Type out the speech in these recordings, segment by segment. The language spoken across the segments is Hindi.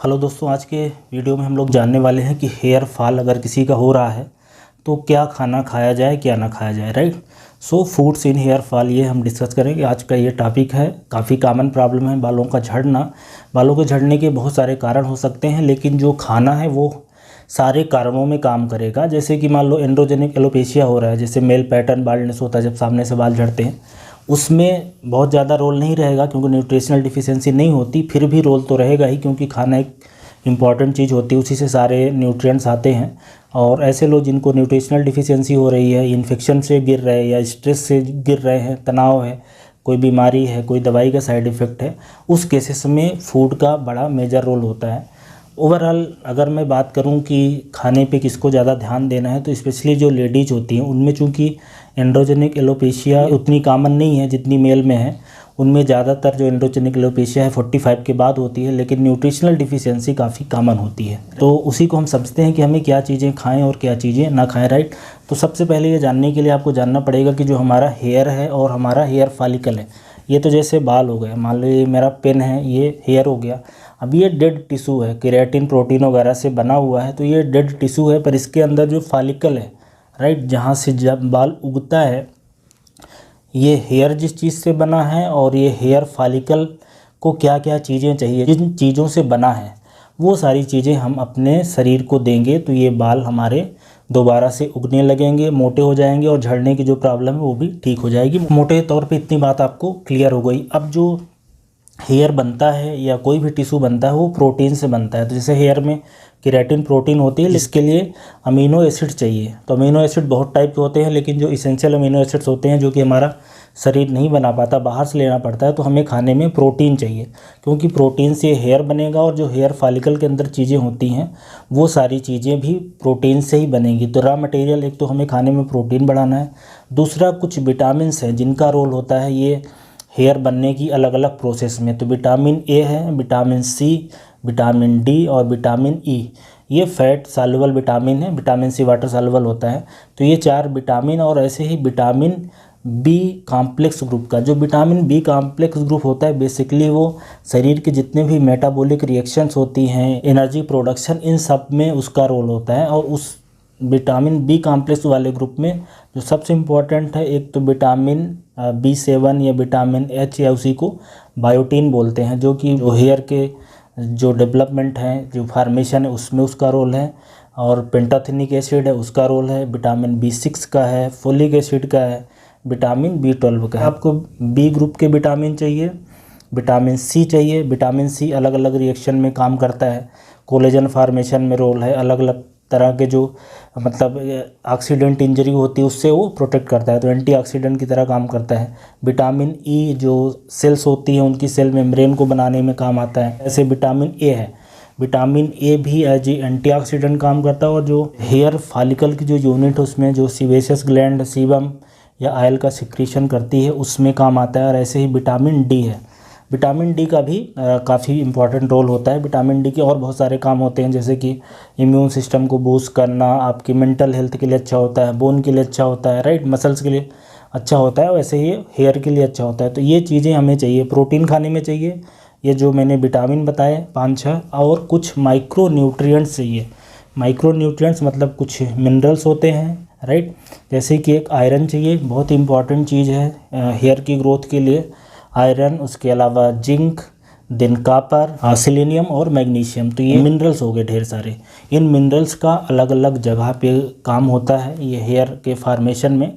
हेलो दोस्तों, आज के वीडियो में हम लोग जानने वाले हैं कि हेयर फॉल अगर किसी का हो रहा है तो क्या खाना खाया जाए क्या ना खाया जाए। Right. So foods in hair fall, ये हम डिस्कस करेंगे। आज का ये टॉपिक है, काफ़ी कॉमन प्रॉब्लम है बालों का झड़ना। बालों के झड़ने के बहुत सारे कारण हो सकते हैं, लेकिन जो खाना है वो सारे कारणों में काम करेगा। जैसे कि मान लो एंड्रोजेनिक एलोपेशिया हो रहा है, जैसे मेल पैटर्न बाल्डनेस होता है जब सामने से बाल झड़ते हैं, उसमें बहुत ज़्यादा रोल नहीं रहेगा क्योंकि न्यूट्रिशनल डिफिशियंसी नहीं होती। फिर भी रोल तो रहेगा ही क्योंकि खाना एक इम्पॉर्टेंट चीज़ होती है, उसी से सारे न्यूट्रिएंट्स आते हैं। और ऐसे लोग जिनको न्यूट्रिशनल डिफिशियंसी हो रही है, इन्फेक्शन से गिर रहे हैं या स्ट्रेस से गिर रहे हैं, तनाव है, कोई बीमारी है, कोई दवाई का साइड इफ़ेक्ट है, उस केसेस में फूड का बड़ा मेजर रोल होता है। ओवरऑल अगर मैं बात करूं कि खाने पे किसको ज़्यादा ध्यान देना है, तो स्पेशली जो लेडीज होती हैं उनमें चूँकि एंड्रोजेनिक एलोपेशिया उतनी कॉमन नहीं है जितनी मेल में है। उनमें ज़्यादातर जो एंड्रोजेनिक एलोपेशिया है 45 के बाद होती है, लेकिन न्यूट्रिशनल डिफिशियंसी काफ़ी कॉमन होती है। तो उसी को हम समझते हैं कि हमें क्या चीज़ें खाएं और क्या चीज़ें ना खाएं। राइट। तो सबसे पहले ये जानने के लिए आपको जानना पड़ेगा कि जो हमारा हेयर है और हमारा हेयर फॉलिकल है, ये तो जैसे बाल हो गए, मान लो ये मेरा पेन है, ये हेयर हो गया। अब ये डेड टिश्यू है, केराटिन प्रोटीन वगैरह से बना हुआ है, तो ये डेड टिश्यू है। पर इसके अंदर जो फॉलिकल है, राइट, जहाँ से जब बाल उगता है, ये हेयर जिस चीज़ से बना है और ये हेयर फॉलिकल को क्या क्या चीज़ें चाहिए, जिन चीज़ों से बना है वो सारी चीज़ें हम अपने शरीर को देंगे तो ये बाल हमारे दोबारा से उगने लगेंगे, मोटे हो जाएंगे और झड़ने की जो प्रॉब्लम है वो भी ठीक हो जाएगी। मोटे तौर पे इतनी बात आपको क्लियर हो गई। अब जो हेयर बनता है या कोई भी टिश्यू बनता है वो प्रोटीन से बनता है। तो जैसे हेयर में केराटिन प्रोटीन होती है, इसके लिए अमीनो एसिड चाहिए। तो अमीनो एसिड बहुत टाइप के होते हैं, लेकिन जो इसेंशियल अमीनो एसिड्स होते हैं जो कि हमारा शरीर नहीं बना पाता, बाहर से लेना पड़ता है, तो हमें खाने में प्रोटीन चाहिए, क्योंकि प्रोटीन से हेयर बनेगा और जो हेयर फॉलिकल के अंदर चीज़ें होती हैं वो सारी चीज़ें भी प्रोटीन से ही बनेंगी। तो रॉ मटेरियल, एक तो हमें खाने में प्रोटीन बढ़ाना है, दूसरा कुछ विटामिन्स हैं जिनका रोल होता है ये हेयर बनने की अलग अलग प्रोसेस में। तो विटामिन ए है, विटामिन सी, विटामिन डी और विटामिन ई, ये फैट सॉल्युबल विटामिन है। विटामिन सी वाटर सॉल्युबल होता है। तो ये 4 विटामिन, और ऐसे ही विटामिन बी कॉम्प्लेक्स ग्रुप का, जो विटामिन बी कॉम्प्लेक्स ग्रुप होता है, बेसिकली वो शरीर के जितने भी मेटाबॉलिक रिएक्शंस होती हैं, एनर्जी प्रोडक्शन, इन सब में उसका रोल होता है। और उस विटामिन बी कॉम्प्लेक्स वाले ग्रुप में जो सबसे इम्पोर्टेंट है, एक तो विटामिन B7 या विटामिन एच, या उसी को बायोटीन बोलते हैं, जो कि जो हेयर के जो डेवलपमेंट है, जो फार्मेशन है, उसमें उसका रोल है। और पेंटाथेनिक एसिड है, उसका रोल है। विटामिन B6 का है, फोलिक एसिड का है, विटामिन B12 का है। आपको बी ग्रुप के विटामिन चाहिए, विटामिन सी चाहिए। विटामिन सी अलग अलग रिएक्शन में काम करता है, कोलेजन फार्मेशन में रोल है, अलग अलग तरह के जो मतलब ऑक्सीडेंट इंजरी होती है उससे वो प्रोटेक्ट करता है, तो एंटीऑक्सीडेंट की तरह काम करता है। विटामिन ई जो सेल्स होती हैं उनकी सेल मेम्ब्रेन को बनाने में काम आता है। ऐसे विटामिन ए है, विटामिन ए भी एज ए एंटीऑक्सीडेंट काम करता है। और जो हेयर फॉलिकल की जो यूनिट है उसमें जो सीबेशियस ग्लैंड सीबम या ऑयल का सिक्रीशन करती है उसमें काम आता है। और ऐसे ही विटामिन डी है, विटामिन डी का भी काफ़ी इंपॉर्टेंट रोल होता है। विटामिन डी के और बहुत सारे काम होते हैं, जैसे कि इम्यून सिस्टम को बूस्ट करना, आपकी मेंटल हेल्थ के लिए अच्छा होता है, बोन के लिए अच्छा होता है, राइट, मसल्स के लिए अच्छा होता है, वैसे ही हेयर के लिए अच्छा होता है। तो ये चीज़ें हमें चाहिए, प्रोटीन खाने में चाहिए, ये जो मैंने विटामिन बताए 5-6, और कुछ माइक्रो न्यूट्रिएंट्स चाहिए। माइक्रो न्यूट्रिएंट्स मतलब कुछ मिनरल्स होते हैं, राइट, जैसे कि एक आयरन चाहिए, बहुत इंपॉर्टेंट चीज़ है हेयर की ग्रोथ के लिए, आयरन। उसके अलावा जिंक, देन कॉपर, सेलेनियम और मैग्नीशियम। तो ये मिनरल्स हो गए ढेर सारे। इन मिनरल्स का अलग अलग जगह पे काम होता है ये हेयर के फार्मेशन में।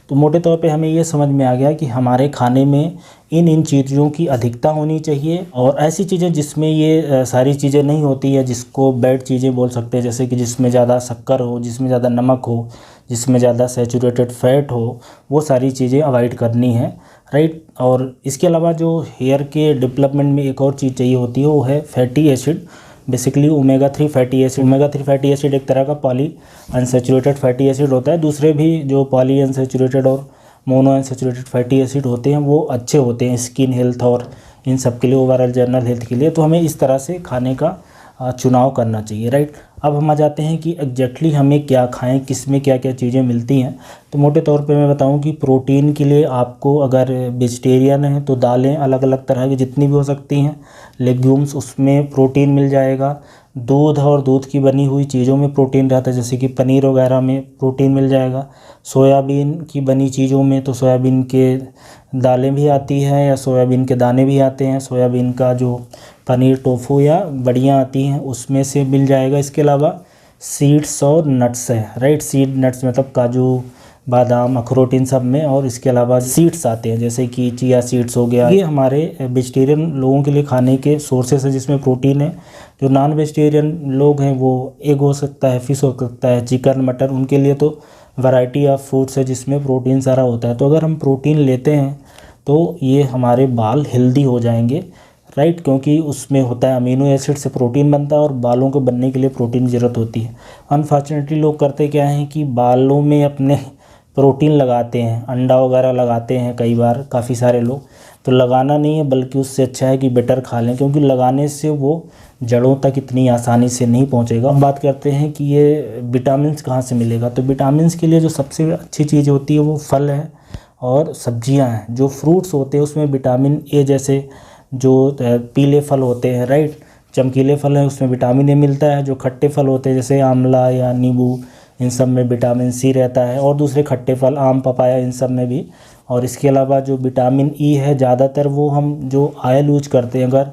तो मोटे तौर पे हमें ये समझ में आ गया कि हमारे खाने में इन चीज़ों की अधिकता होनी चाहिए, और ऐसी चीज़ें जिसमें ये सारी चीज़ें नहीं होती है, जिसको बैड चीज़ें बोल सकते हैं, जैसे कि जिसमें ज़्यादा शक्कर हो, जिसमें ज़्यादा नमक हो, जिसमें ज़्यादा सैचुरेटेड फैट हो, वो सारी चीज़ें अवॉइड करनी है, राइट। और इसके अलावा जो हेयर के डेवलपमेंट में एक और चीज़ चाहिए होती है वो है fatty acid, basically omega 3 fatty acid. Omega 3 fatty acid एक तरह का पॉली अनसैचुरेटेड फैटी एसिड होता है। दूसरे भी जो पॉली अनसैचुरेटेड और मोनो अनसैचुरेटेड फैटी एसिड होते हैं वो अच्छे होते हैं स्किन हेल्थ और इन सब के लिए, ओवरऑल जनरल हेल्थ के लिए। तो हमें इस तरह से खाने का चुनाव करना चाहिए, राइट। अब हम आ जाते हैं कि एग्जैक्टली हमें क्या खाएं, किस में क्या क्या चीज़ें मिलती हैं। तो मोटे तौर पे मैं बताऊं कि प्रोटीन के लिए आपको, अगर वेजिटेरियन है तो दालें अलग अलग तरह की जितनी भी हो सकती हैं, लेग्यूम्स, उसमें प्रोटीन मिल जाएगा। दूध और दूध की बनी हुई चीज़ों में प्रोटीन रहता है, जैसे कि पनीर वगैरह में प्रोटीन मिल जाएगा। सोयाबीन की बनी चीज़ों में तो सोयाबीन के दालें भी आती हैं या सोयाबीन के दाने भी आते हैं। सोयाबीन का जो पनीर, टोफू या बड़ियाँ आती हैं उसमें से मिल जाएगा। इसके अलावा सीड्स और नट्स है, राइट। सीड नट्स मतलब काजू, बादाम, अखरोट, इन सब में। और इसके अलावा सीड्स आते हैं जैसे कि चिया सीड्स हो गया। ये हमारे वेजिटेरियन लोगों के लिए खाने के सोर्सेस है जिसमें प्रोटीन है। जो नॉन वेजिटेरियन लोग हैं वो एग हो सकता है, फिश हो सकता है, चिकन, मटन, उनके लिए तो वैरायटी ऑफ फूड्स है जिसमें प्रोटीन सारा होता है। तो अगर हम प्रोटीन लेते हैं तो ये हमारे बाल हेल्दी हो जाएंगे, राइट, क्योंकि उसमें होता है अमीनो एसिड से प्रोटीन बनता है और बालों को बनने के लिए प्रोटीन की ज़रूरत होती है। अनफॉर्चुनेटली लोग करते क्या हैं कि बालों में अपने प्रोटीन लगाते हैं, अंडा वगैरह लगाते हैं कई बार, काफ़ी सारे लोग। तो लगाना नहीं है, बल्कि उससे अच्छा है कि बेटर खा लें, क्योंकि लगाने से वो जड़ों तक इतनी आसानी से नहीं पहुंचेगा। हम बात करते हैं कि ये विटामिन्स कहाँ से मिलेगा। तो विटामिन्स के लिए जो सबसे अच्छी चीज़ होती है वो फल है और सब्जियां हैं। जो फ्रूट्स होते हैं उसमें विटामिन ए, जैसे जो पीले फल होते हैं, राइट, चमकीले फल हैं, उसमें विटामिन ए मिलता है। जो खट्टे फल होते हैं जैसे आंवला या नींबू, इन सब में विटामिन सी रहता है। और दूसरे खट्टे फल, आम, पपाया, इन सब में भी। और इसके अलावा जो विटामिन ई है, ज़्यादातर वो हम जो ऑयल यूज करते हैं, अगर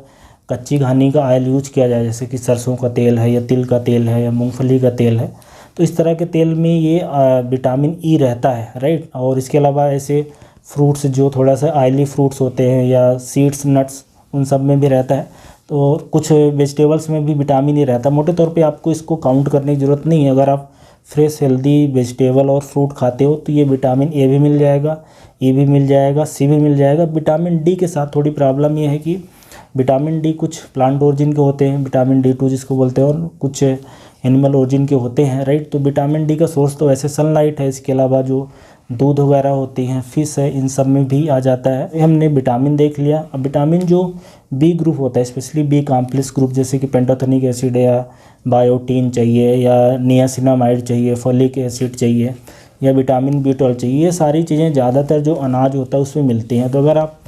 कच्ची घानी का ऑयल यूज किया जाए, जैसे कि सरसों का तेल है या तिल का तेल है या मूंगफली का तेल है, तो इस तरह के तेल में ये विटामिन ई रहता है, राइट। और इसके अलावा ऐसे फ्रूट्स जो थोड़ा सा ऑयली फ्रूट्स होते हैं या सीड्स, नट्स, उन सब में भी रहता है। तो कुछ वेजिटेबल्स में भी विटामिन ई रहता है। मोटे तौर पे आपको इसको काउंट करने की ज़रूरत नहीं है। अगर आप फ्रेश हेल्दी वेजिटेबल और फ्रूट खाते हो तो ये विटामिन ए भी मिल जाएगा, ई भी मिल जाएगा, सी भी मिल जाएगा। विटामिन डी के साथ थोड़ी प्रॉब्लम ये है कि विटामिन डी कुछ प्लांट ओरिजिन के होते हैं, विटामिन D2 जिसको बोलते हैं, और कुछ एनिमल ओरिजिन के होते हैं, राइट। तो विटामिन डी का सोर्स तो वैसे सनलाइट है। इसके अलावा जो दूध वगैरह होती हैं, फिश है, इन सब में भी आ जाता है। हमने विटामिन देख लिया। अब विटामिन जो बी ग्रुप होता है, स्पेशली बी कॉम्प्लेक्स ग्रुप, जैसे कि पेंटाथेनिक एसिड या बायोटीन चाहिए या नियासिनामाइड चाहिए, फोलिक एसिड चाहिए या विटामिन B12 चाहिए, ये सारी चीज़ें ज़्यादातर जो अनाज होता है उसमें मिलती हैं। तो अगर आप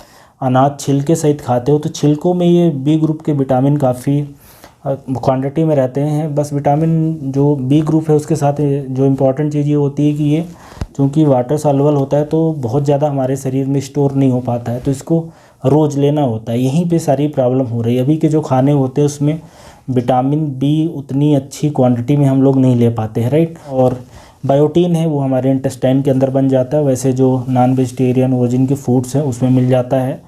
अनाज छिलके सहित खाते हो तो छिलकों में ये बी ग्रुप के विटामिन काफ़ी क्वांटिटी में रहते हैं। बस विटामिन जो बी ग्रुप है उसके साथ जो इम्पोर्टेंट चीज़ ये होती है कि ये चूँकि वाटर सॉल्युबल होता है तो बहुत ज़्यादा हमारे शरीर में स्टोर नहीं हो पाता है, तो इसको रोज़ लेना होता है। यहीं पे सारी प्रॉब्लम हो रही है। अभी के जो खाने होते हैं उसमें विटामिन बी उतनी अच्छी क्वांटिटी में हम लोग नहीं ले पाते हैं, राइट। और बायोटीन है वो हमारे इंटेस्टाइन के अंदर बन जाता है। वैसे जो नॉन वेजिटेरियन ओरिजिन के फूड्स हैं उसमें मिल जाता है।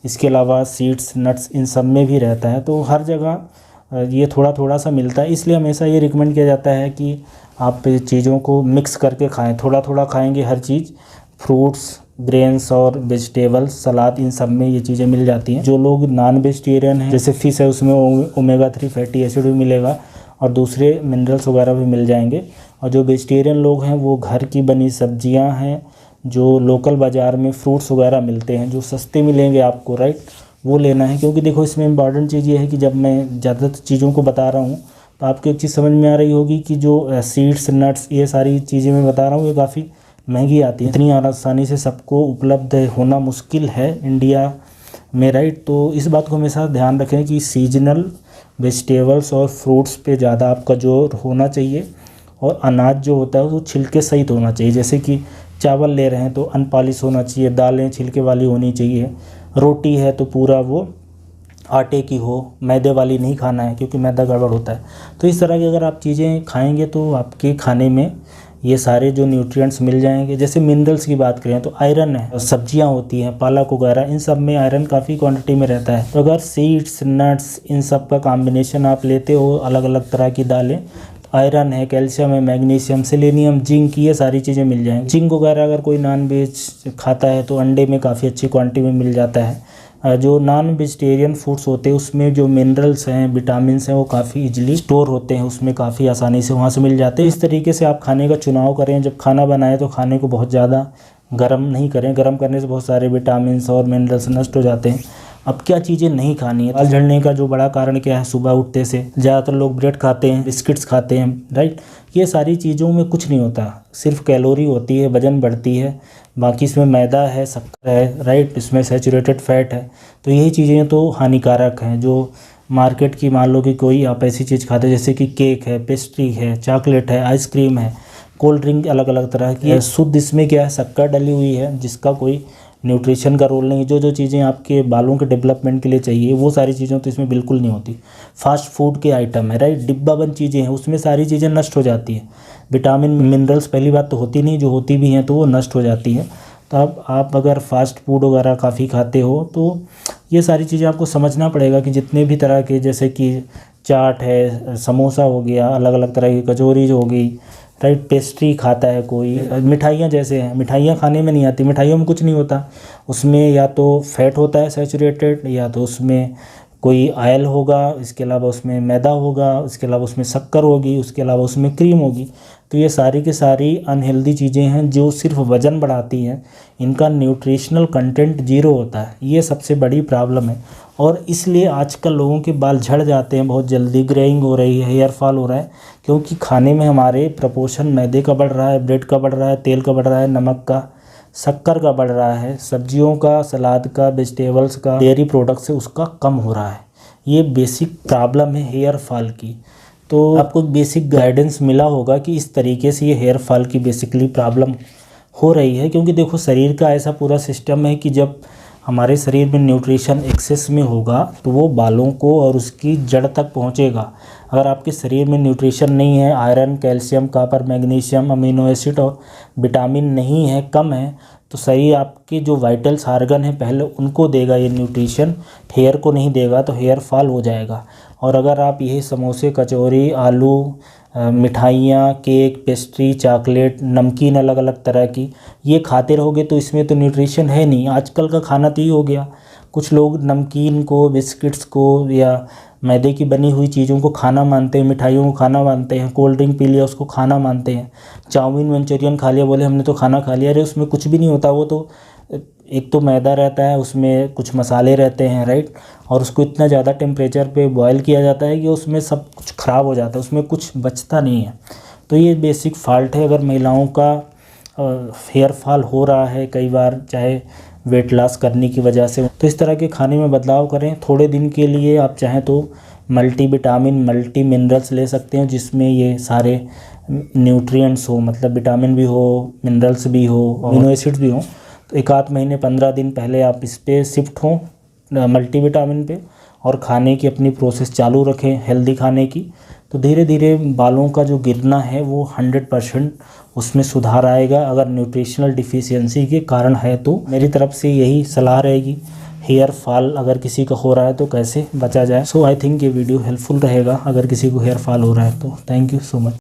इसके अलावा सीड्स, नट्स, इन सब में भी रहता है। तो हर जगह ये थोड़ा थोड़ा सा मिलता है। इसलिए हमेशा ये रिकमेंड किया जाता है कि आप चीज़ों को मिक्स करके खाएं। थोड़ा थोड़ा खाएंगे हर चीज़, फ्रूट्स, ग्रेन्स और वेजिटेबल्स, सलाद, इन सब में ये चीज़ें मिल जाती हैं। जो लोग नॉन वेजिटेरियन हैं, जैसे फिश है, उसमें ओमेगा 3 फैटी एसिड भी मिलेगा और दूसरे मिनरल्स वगैरह भी मिल जाएंगे। और जो वेजिटेरियन लोग हैं वो घर की बनी सब्जियां हैं, जो लोकल बाज़ार में फ्रूट्स वगैरह मिलते हैं, जो सस्ते मिलेंगे आपको, राइट, वो लेना है। क्योंकि देखो इसमें इम्पॉर्टेंट चीज़ ये है कि जब मैं ज़्यादातर चीज़ों को बता रहा हूँ तो आपको एक चीज़ समझ में आ रही होगी कि जो सीड्स, नट्स, ये सारी चीज़ें मैं बता रहा हूँ ये काफ़ी महंगी आती है। इतनी आसानी से सबको उपलब्ध होना मुश्किल है इंडिया में, राइट। तो इस बात को हमेशा ध्यान रखें कि सीजनल वेजिटेबल्स और फ्रूट्स पे ज़्यादा आपका जोर होना चाहिए। और अनाज जो होता है वो छिलके सहित होना चाहिए। जैसे कि चावल ले रहे हैं तो अनपॉलिश होना चाहिए, दालें छिलके वाली होनी चाहिए, रोटी है तो पूरा वो आटे की हो, मैदे वाली नहीं खाना है क्योंकि मैदा गड़बड़ होता है। तो इस तरह की अगर आप चीज़ें खाएंगे तो आपके खाने में ये सारे जो न्यूट्रिएंट्स मिल जाएंगे। जैसे मिनरल्स की बात करें तो आयरन है, सब्जियां होती हैं, पालक वगैरह, इन सब में आयरन काफ़ी क्वांटिटी में रहता है। तो अगर सीड्स, नट्स, इन सब का कॉम्बिनेशन आप लेते हो, अलग अलग तरह की दालें, आयरन है, कैल्शियम है, मैग्नीशियम, सेलेनियम, जिंक, ये सारी चीज़ें मिल जाएंगी। जिंक वगैरह अगर कोई नॉन वेज खाता है तो अंडे में काफ़ी अच्छी क्वांटिटी में मिल जाता है। जो नॉन वेजिटेरियन फूड्स होते हैं उसमें जो मिनरल्स हैं, विटामिन्स हैं, वो काफ़ी इजीली स्टोर होते हैं, उसमें काफ़ी आसानी से वहाँ से मिल जाते हैं। इस तरीके से आप खाने का चुनाव करें। जब खाना बनाएं तो खाने को बहुत ज़्यादा गर्म नहीं करें। गर्म करने से बहुत सारे विटामिन्स और मिनरल्स नष्ट हो जाते हैं। अब क्या चीज़ें नहीं खानी है। बाल झड़ने का जो बड़ा कारण क्या है, सुबह उठते से ज़्यादातर लोग ब्रेड खाते हैं, बिस्किट्स खाते हैं, राइट। ये सारी चीज़ों में कुछ नहीं होता, सिर्फ कैलोरी होती है, वजन बढ़ती है, बाकी इसमें मैदा है, शक्कर है, राइट, इसमें सैचुरेटेड फैट है। तो यही चीज़ें तो हानिकारक हैं। जो मार्केट की मान लो कि कोई आप ऐसी चीज़ खाते हैं जैसे कि केक है, पेस्ट्री है, चॉकलेट है, आइसक्रीम है, कोल्ड ड्रिंक अलग अलग तरह की है, शुद्ध इसमें क्या है, शक्कर डली हुई है, जिसका कोई न्यूट्रिशन का रोल नहीं। जो जो चीज़ें आपके बालों के डेवलपमेंट के लिए चाहिए वो सारी चीज़ें तो इसमें बिल्कुल नहीं होती। फास्ट फूड के आइटम है, राइट, डिब्बाबंद चीज़ें हैं, उसमें सारी चीज़ें नष्ट हो जाती हैं। विटामिन मिनरल्स पहली बात तो होती नहीं, जो होती भी हैं तो वो नष्ट हो जाती हैं। तो अब आप अगर फास्ट फूड वगैरह काफ़ी खाते हो तो ये सारी चीज़ें आपको समझना पड़ेगा कि जितने भी तरह के, जैसे कि चाट है, समोसा हो गया, अलग अलग तरह की कचौरी जो हो गई, राइट, पेस्ट्री खाता है कोई, मिठाइयाँ जैसे हैं, मिठाइयाँ खाने में नहीं आती, मिठाइयों में कुछ नहीं होता, उसमें या तो फैट होता है सैचुरेटेड, या तो उसमें कोई ऑयल होगा, इसके अलावा उसमें मैदा होगा, इसके अलावा उसमें शक्कर होगी, उसके अलावा उसमें क्रीम होगी। तो ये सारी की सारी अनहेल्दी चीज़ें हैं जो सिर्फ वज़न बढ़ाती हैं, इनका न्यूट्रिशनल कंटेंट जीरो होता है। ये सबसे बड़ी प्रॉब्लम है और इसलिए आजकल लोगों के बाल झड़ जाते हैं बहुत जल्दी, ग्रेइंग हो रही है, हेयर फॉल हो रहा है, क्योंकि खाने में हमारे प्रपोर्शन मैदे का बढ़ रहा है, ब्रेड का बढ़ रहा है, तेल का बढ़ रहा है, नमक का, शक्कर का बढ़ रहा है, सब्जियों का, सलाद का, वेजिटेबल्स का, डेयरी प्रोडक्ट से उसका कम हो रहा है। ये बेसिक प्रॉब्लम है हेयर फॉल की। तो आपको बेसिक गाइडेंस मिला होगा कि इस तरीके से ये हेयर फॉल की बेसिकली प्रॉब्लम हो रही है, क्योंकि देखो शरीर का ऐसा पूरा सिस्टम है कि जब हमारे शरीर में न्यूट्रिशन एक्सेस में होगा तो वो बालों को और उसकी जड़ तक पहुंचेगा। अगर आपके शरीर में न्यूट्रिशन नहीं है, iron, calcium, copper, magnesium, amino acid और विटामिन नहीं है, कम है, तो शरीर आपके जो वाइटल्स आर्गन है पहले उनको देगा ये न्यूट्रिशन, हेयर को नहीं देगा, तो हेयर फॉल हो जाएगा। और अगर आप यही समोसे, कचौरी, आलू, मिठाइयाँ, केक, पेस्ट्री, चॉकलेट, नमकीन अलग अलग तरह की ये खाते रहोगे तो इसमें तो न्यूट्रिशन है नहीं। आजकल का खाना तो ये हो गया, कुछ लोग नमकीन को, बिस्किट्स को या मैदे की बनी हुई चीज़ों को खाना मानते हैं, मिठाइयों को खाना मानते हैं, कोल्ड ड्रिंक पी लिया उसको खाना मानते हैं, चाउमीन मंचूरियन खा लिया, बोले हमने तो खाना खा लिया। अरे उसमें कुछ भी नहीं होता, वो तो एक तो मैदा रहता है, उसमें कुछ मसाले रहते हैं, राइट, और उसको इतना ज़्यादा टेम्परेचर पे बॉयल किया जाता है कि उसमें सब कुछ ख़राब हो जाता है, उसमें कुछ बचता नहीं है। तो ये बेसिक फॉल्ट है। अगर महिलाओं का हेयर फॉल हो रहा है कई बार, चाहे वेट लॉस करने की वजह से, तो इस तरह के खाने में बदलाव करें। थोड़े दिन के लिए आप चाहें तो मल्टी विटामिन, मल्टी मिनरल्स ले सकते हैं, जिसमें ये सारे न्यूट्रिएंट्स हो, मतलब विटामिन भी हो, मिनरल्स भी हो, अमीनो एसिड्स भी हो। तो एक आध महीने 15 दिन पहले आप इस पर शिफ्ट हों, मल्टी विटामिन पे, और खाने की अपनी प्रोसेस चालू रखें हेल्दी खाने की। तो धीरे धीरे बालों का जो गिरना है वो 100% उसमें सुधार आएगा, अगर न्यूट्रिशनल डिफिशियंसी के कारण है तो। मेरी तरफ से यही सलाह रहेगी, हेयर फॉल अगर किसी का हो रहा है तो कैसे बचा जाए। सो आई थिंक ये वीडियो हेल्पफुल रहेगा अगर किसी को हेयर फॉल हो रहा है तो। Thank you so much.